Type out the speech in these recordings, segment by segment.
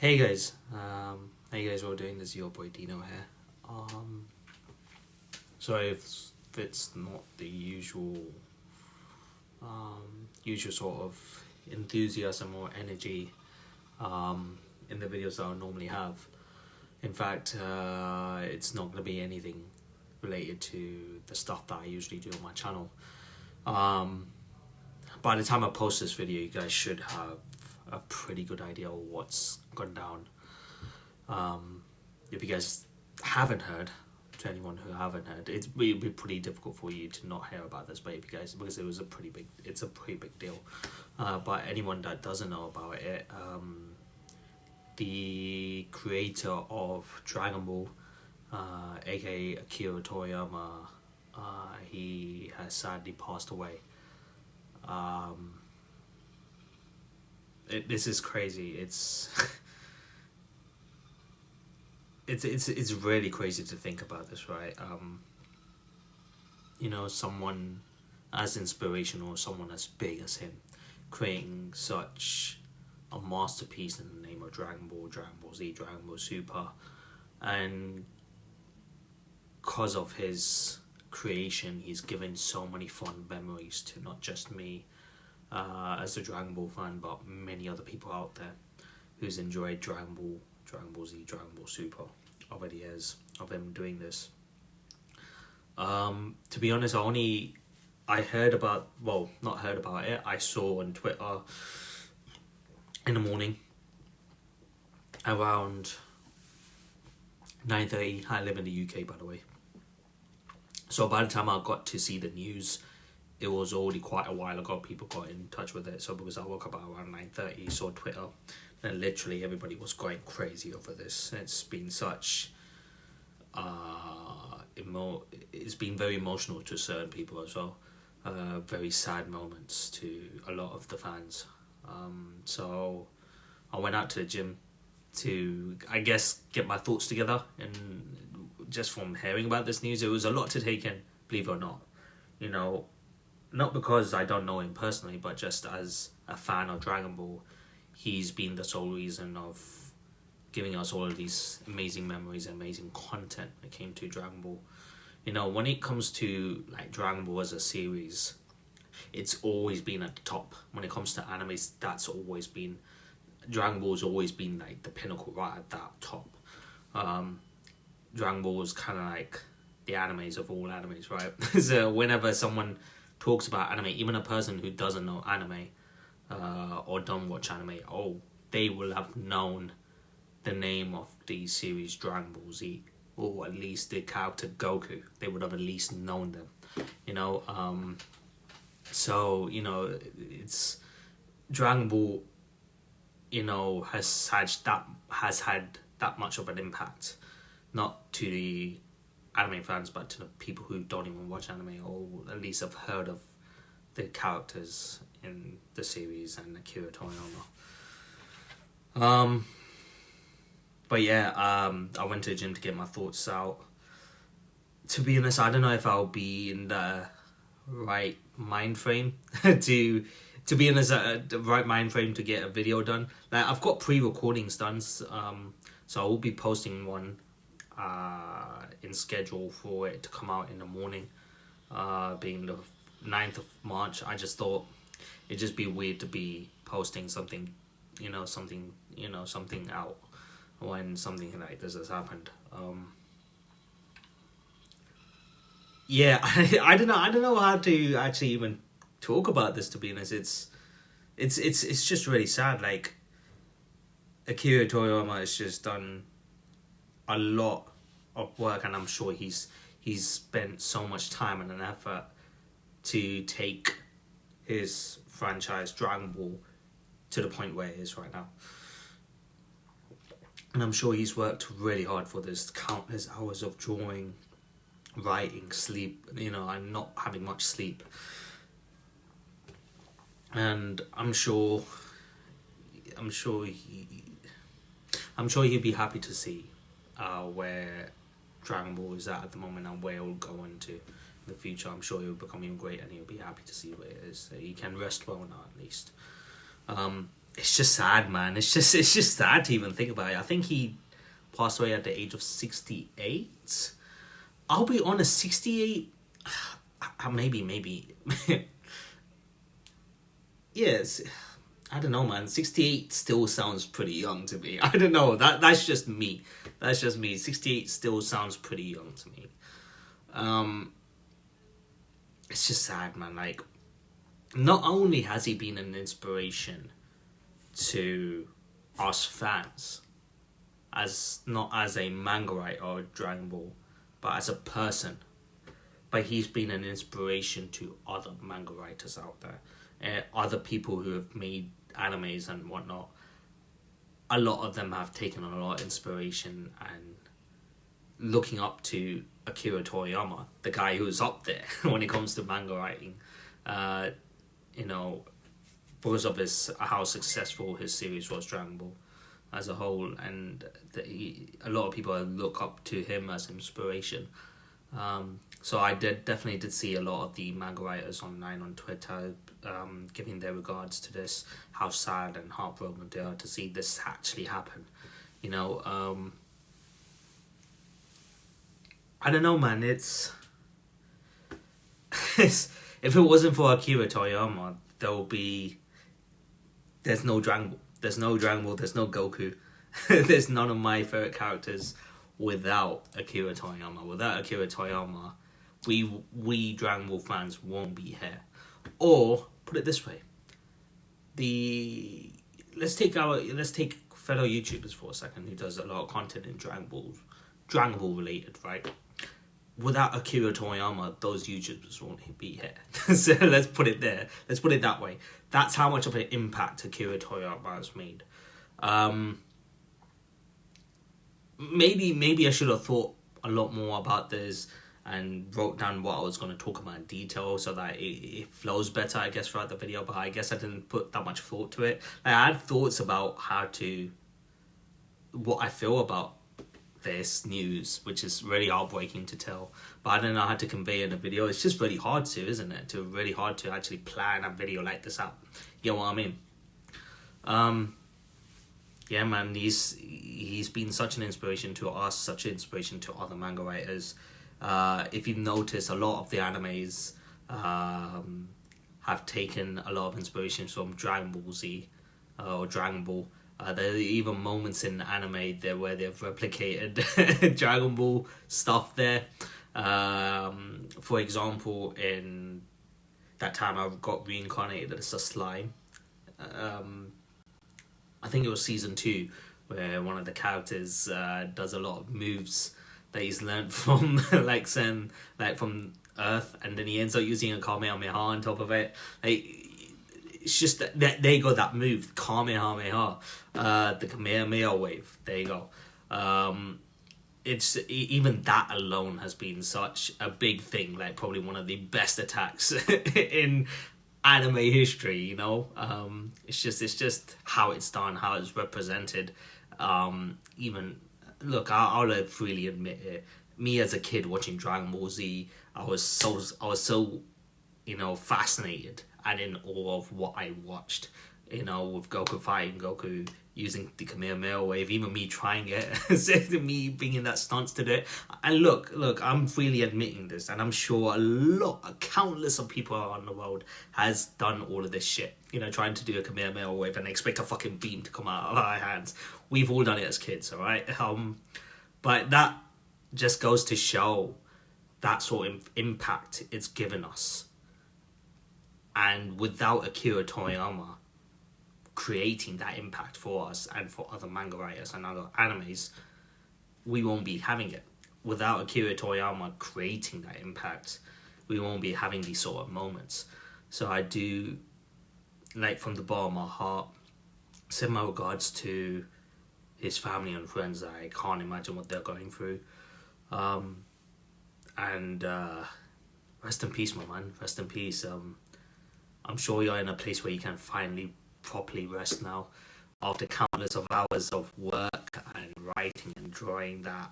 Hey guys, how you guys all doing? This is your boy Dino here. Sorry if it's not the usual sort of enthusiasm or energy in the videos that I normally have. In fact, it's not going to be anything related to the stuff that I usually do on my channel. By the time I post this video, you guys should have a pretty good idea of what's gone down. If you guys haven't heard, to anyone who haven't heard, it'd be pretty difficult for you to not hear about this. But if you guys, because it's a pretty big deal. But anyone that doesn't know about it, the creator of Dragon Ball, aka Akira Toriyama, he has sadly passed away. This is crazy. It's it's really crazy to think about this, right? Someone as inspirational, someone as big as him, creating such a masterpiece in the name of Dragon Ball, Dragon Ball Z, Dragon Ball Super, and because of his creation, he's given so many fond memories to not just me, as a Dragon Ball fan, but many other people out there who's enjoyed Dragon Ball, Dragon Ball Z, Dragon Ball Super over the years of him doing this. To be honest, I heard about, well, not heard about it, I saw on Twitter in the morning around 9:30. I live in the UK, by the way. So by the time I got to see the news, it was already quite a while ago. People got in touch with it. So because I woke up around 9:30, saw Twitter, and literally everybody was going crazy over this. It's been such it's been very emotional to certain people as well. Very sad moments to a lot of the fans. So I went out to the gym to, I guess, get my thoughts together, and just from hearing about this news, it was a lot to take in, believe it or not. Not because I don't know him personally, but just as a fan of Dragon Ball, he's been the sole reason of giving us all of these amazing memories and amazing content when it came to Dragon Ball. When it comes to like Dragon Ball as a series, it's always been at the top. When it comes to animes, Dragon Ball's always been like the pinnacle, right at that top. Dragon Ball is kind of like the animes of all animes, right? So whenever someone talks about anime, even a person who doesn't know anime or don't watch anime, they will have known the name of the series Dragon Ball Z, or at least the character Goku. They would have at least known them, so it's Dragon Ball, has had that much of an impact, not to the anime fans, but to the people who don't even watch anime, or at least have heard of the characters in the series and Akira Toriyama. But yeah, I went to the gym to get my thoughts out. To be honest, I don't know if I'll be in the right mind frame to be in the right mind frame to get a video done. Like, I've got pre-recordings done, so I will be posting one in schedule for it to come out in the morning, being the 9th of March. I just thought it'd just be weird to be posting something out when something like this has happened. Yeah, I don't know how to actually even talk about this, to be honest. It's just really sad. Like, Akira Toriyama has just done a lot of work, and I'm sure he's spent so much time and an effort to take his franchise Dragon Ball to the point where it is right now. And I'm sure he's worked really hard for this, countless hours of drawing, writing, sleep, and not having much sleep. And I'm sure he'd be happy to see where Dragon Ball is at the moment and where it will go into the future. I'm sure it will become even great, and he'll be happy to see where it is. He can rest well now, at least. it's just sad, man. It's just sad to even think about it. I think he passed away at the age of 68. I'll be honest, 68. Maybe. Yes. I don't know, man. 68 still sounds pretty young to me. I don't know. That's just me. 68 still sounds pretty young to me. It's just sad, man. Like, not only has he been an inspiration to us fans, as not as a manga writer or Dragon Ball, but as a person, but he's been an inspiration to other manga writers out there, other people who have made animes and whatnot. A lot of them have taken a lot of inspiration and looking up to Akira Toriyama, the guy who's up there when it comes to manga writing. You know, because of how successful his series was, Dragon Ball, as a whole, and a lot of people look up to him as inspiration. So I definitely did see a lot of the manga writers online on Twitter giving their regards to this, how sad and heartbroken they are to see this actually happen. You know, I don't know, man. It's if it wasn't for Akira Toriyama, there's no Dragon Ball. There's no Dragon Ball. There's no Goku. There's none of my favorite characters without Akira Toriyama. Without Akira Toriyama, we Dragon Ball fans won't be here. Or put it this way, let's take fellow YouTubers for a second who does a lot of content in Dragon Ball related, right? Without Akira Toriyama, those YouTubers won't be here. So let's put it there. Let's put it that way. That's how much of an impact Akira Toriyama has made. Maybe I should have thought a lot more about this and wrote down what I was going to talk about in detail so that it flows better, I guess, throughout the video. But I guess I didn't put that much thought to it. Like, I had thoughts about what I feel about this news, which is really heartbreaking to tell, but I don't know how to convey in a video. It's just really hard to, isn't it? Really hard to actually plan a video like this out. You know what I mean? Yeah, man, he's been such an inspiration to us, such an inspiration to other manga writers. If you've noticed, a lot of the animes have taken a lot of inspirations from Dragon Ball Z or Dragon Ball. There are even moments in anime there where they've replicated Dragon Ball stuff there. For example, in that time I got reincarnated as a slime. I think it was season 2 where one of the characters does a lot of moves that he's learned from from Earth, and then he ends up using a Kamehameha on top of it. It's just that they got that move, Kamehameha, the Kamehameha wave. There you go. It's even that alone has been such a big thing, like probably one of the best attacks in anime history. You know, it's just how it's done, how it's represented. Even look, I'll freely admit it. Me as a kid watching Dragon Ball Z, I was so fascinated and in awe of what I watched, with Goku fighting Goku, using the Kamehameha wave, even me trying it, me being in that stance to do it. And look, I'm freely admitting this, and I'm sure countless of people around the world has done all of this shit, trying to do a Kamehameha wave and expect a fucking beam to come out of our hands. We've all done it as kids, alright? But that just goes to show that sort of impact it's given us. And without Akira Toriyama creating that impact for us and for other manga writers and other animes, we won't be having it. Without Akira Toriyama creating that impact, we won't be having these sort of moments. So I do, from the bottom of my heart, send my regards to his family and friends. I can't imagine what they're going through. And rest in peace, my man. Rest in peace. I'm sure you're in a place where you can finally properly rest now after countless of hours of work and writing and drawing that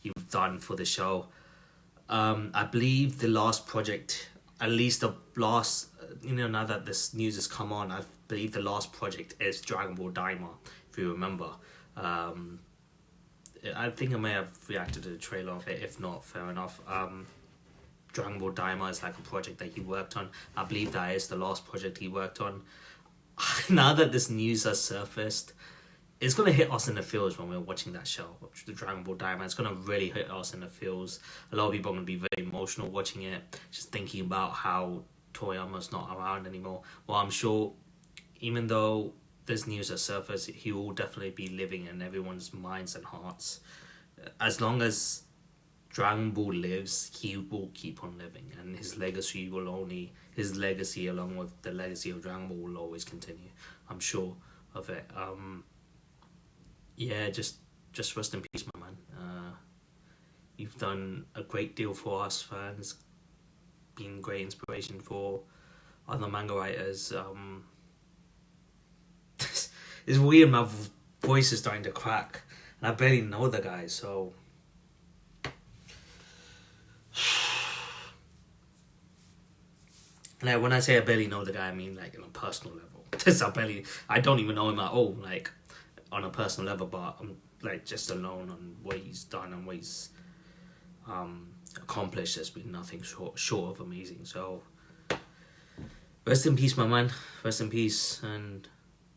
you've done for the show. I believe the last project at least the last, now that this news has come on, I believe the last project is Dragon Ball Daima, if you remember. I think I may have reacted to the trailer of it. If not, fair enough. Dragon Ball Daima is like a project that he worked on. I believe that is the last project he worked on. Now that this news has surfaced, it's going to hit us in the feels when we're watching that show, the Dragon Ball Daima. It's going to really hit us in the feels. A lot of people are going to be very emotional watching it, just thinking about how Toriyama's not around anymore. Well, I'm sure, even though this news has surfaced, he will definitely be living in everyone's minds and hearts. As long as Dragon Ball lives, he will keep on living, and his legacy along with the legacy of Dragon Ball will always continue. I'm sure of it. Yeah, just rest in peace, my man. You've done a great deal for us fans, been great inspiration for other manga writers. It's weird, my voice is starting to crack, and I barely know the guy, so like when I say I barely know the guy, I mean like on a personal level. I don't even know him at all, like on a personal level, but I'm like just alone on what he's done and what he's accomplished has been nothing short of amazing. So rest in peace, my man. Rest in peace, and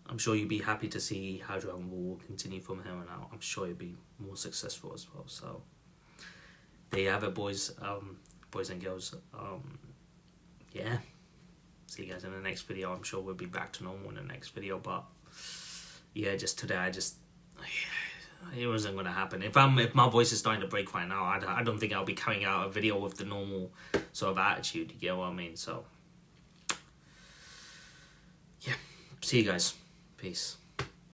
I'm sure you'll be happy to see how Dragon Ball will continue from here on out. I'm sure you'll be more successful as well. So there you have it, boys and girls. Yeah. See you guys in the next video. I'm sure we'll be back to normal in the next video, but yeah, just today it wasn't gonna happen. If my voice is starting to break right now, I don't think I'll be carrying out a video with the normal sort of attitude. You get what I mean? So yeah, see you guys. Peace.